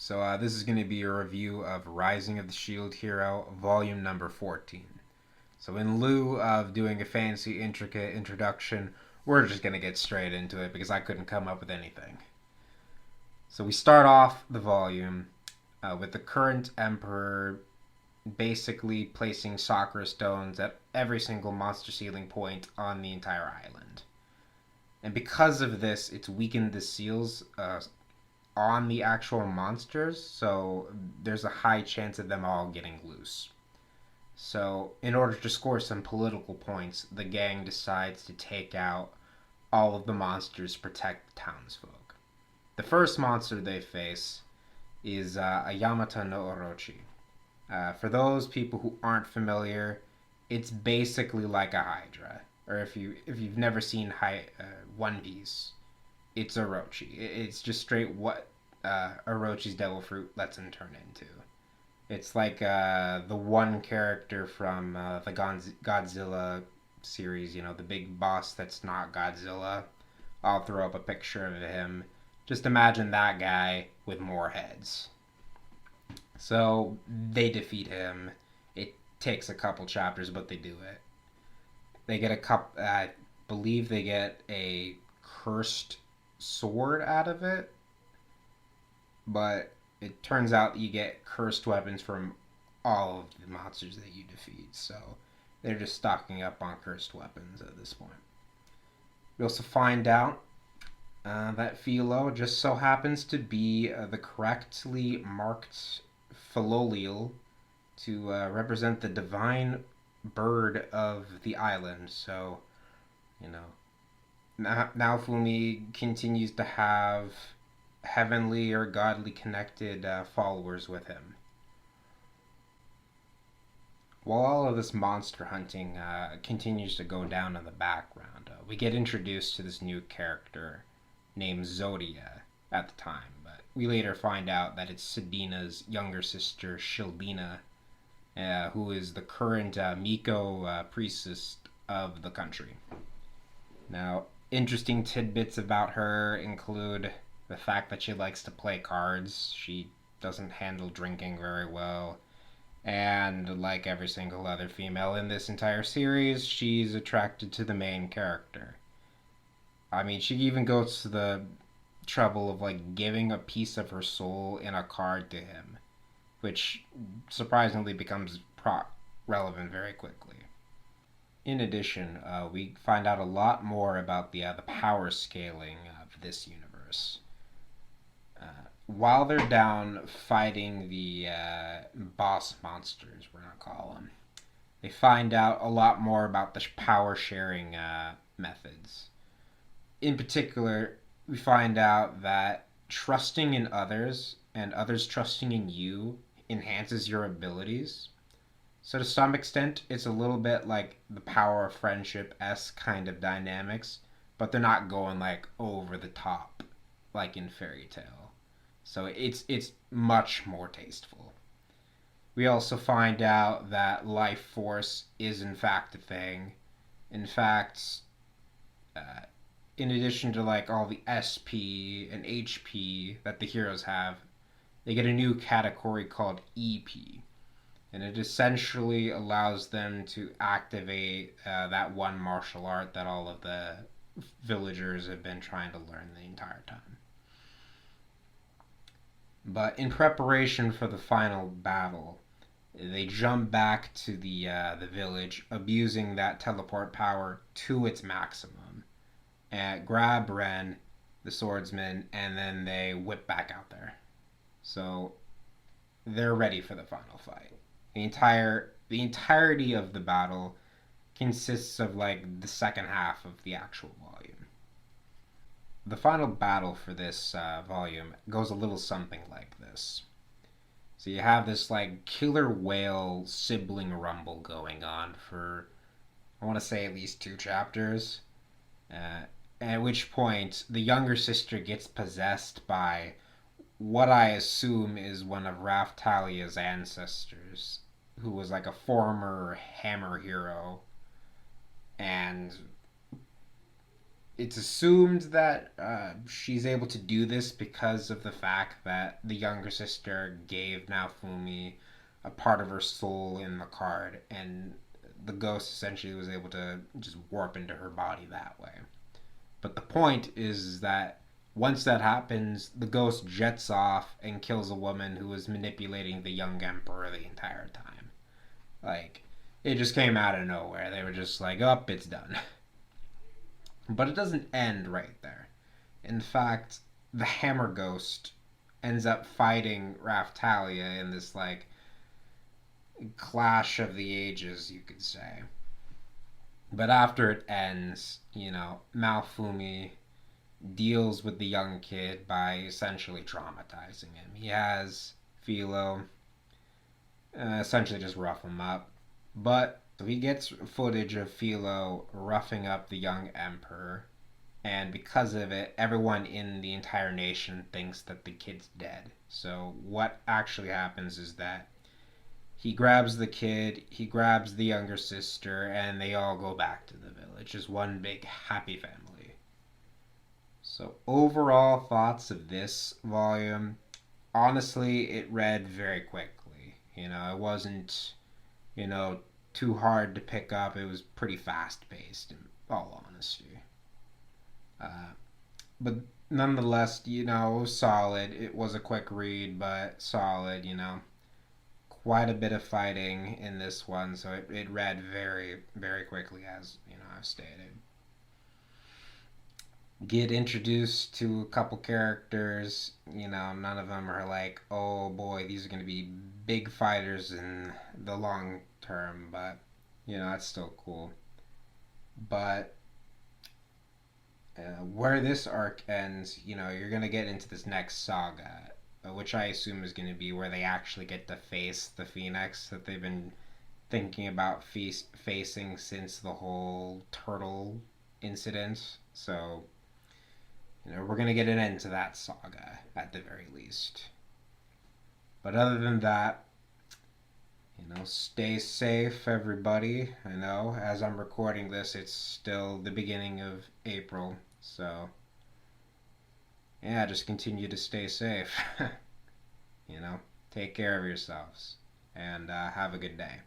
This is going to be a review of Rising of the Shield Hero, volume number 14. So in lieu of doing a fancy, intricate introduction, we're just going to get straight into it because I couldn't come up with anything. So we start off the volume with the current Emperor basically placing Sakura stones at every single monster sealing point on the entire island. And because of this, it's weakened the seals on the actual monsters, so there's a high chance of them all getting loose. So, in order to score some political points, the gang decides to take out all of the monsters to protect the townsfolk. The first monster they face is a Yamata no Orochi. For those people who aren't familiar, it's basically like a Hydra. Or if you've never seen One Piece, it's Orochi. It's just straight what Orochi's devil fruit lets him turn into. It's like the one character from the Godzilla series, the big boss that's not Godzilla. I'll throw up a picture of him. Just imagine that guy with more heads. So they defeat him. It takes a couple chapters, but they do it. They get I believe they get a cursed sword out of it, but it turns out you get cursed weapons from all of the monsters that you defeat, so they're just stocking up on cursed weapons at this point. We also find out that Philo just so happens to be the correctly marked Philolial to represent the divine bird of the island, so, Naofumi continues to have heavenly or godly connected followers with him. While all of this monster hunting continues to go down in the background, we get introduced to this new character named Zodia at the time, but we later find out that it's Sedina's younger sister, Shildina, who is the current Miko priestess of the country. Now, interesting tidbits about her include the fact that she likes to play cards. She doesn't handle drinking very well. And like every single other female in this entire series, she's attracted to the main character. I mean, she even goes to the trouble of giving a piece of her soul in a card to him, which surprisingly becomes relevant very quickly. In addition, we find out a lot more about the power scaling of this universe. While they're down fighting the boss monsters, we're going to call them, they find out a lot more about the power sharing methods. In particular, we find out that trusting in others and others trusting in you enhances your abilities. So to some extent, it's a little bit like the power of friendship-esque kind of dynamics, but they're not going over the top like in Fairy Tail. So it's much more tasteful. We also find out that life force is in fact a thing. In fact, in addition to all the SP and HP that the heroes have, they get a new category called EP. And it essentially allows them to activate that one martial art that all of the villagers have been trying to learn the entire time. But in preparation for the final battle, they jump back to the village, abusing that teleport power to its maximum, and grab Ren, the swordsman, and then they whip back out there. So they're ready for the final fight. The entirety of the battle consists of the second half of the actual volume. The final battle for this volume goes a little something like this. So you have this killer whale sibling rumble going on for, I want to say, at least 2 chapters. At which point the younger sister gets possessed by what I assume is one of Raphtalia's ancestors, who was a former hammer hero, and it's assumed that she's able to do this because of the fact that the younger sister gave Naofumi a part of her soul in the card, and the ghost essentially was able to just warp into her body that way. But the point is that once that happens, the ghost jets off and kills a woman who was manipulating the young emperor the entire time. Like, it just came out of nowhere. They were just like, oh, it's done. But it doesn't end right there. In fact, the Hammer Ghost ends up fighting Raftalia in this, like, clash of the ages, you could say. But after it ends, Malfumi deals with the young kid by essentially traumatizing him. He has Philo essentially just rough him up. But he gets footage of Philo roughing up the young emperor, and because of it, everyone in the entire nation thinks that the kid's dead. So what actually happens is that he grabs the kid, he grabs the younger sister, and they all go back to the village as one big happy family. So overall thoughts of this volume, honestly, it read very quickly. It wasn't, you know, too hard to pick up. It was pretty fast paced, in all honesty. Uh, but nonetheless, solid. It was a quick read, but solid. Quite a bit of fighting in this one, so it read very, very quickly, as I've stated. Get introduced to a couple characters. None of them are like, oh boy, these are going to be big fighters in the long term, but that's still cool. But where this arc ends, you're going to get into this next saga, which I assume is going to be where they actually get to face the Phoenix that they've been thinking about facing since the whole turtle incident. So, we're going to get an end to that saga at the very least. But other than that, stay safe, everybody. I know, as I'm recording this, it's still the beginning of April. So, yeah, just continue to stay safe. Take care of yourselves. And have a good day.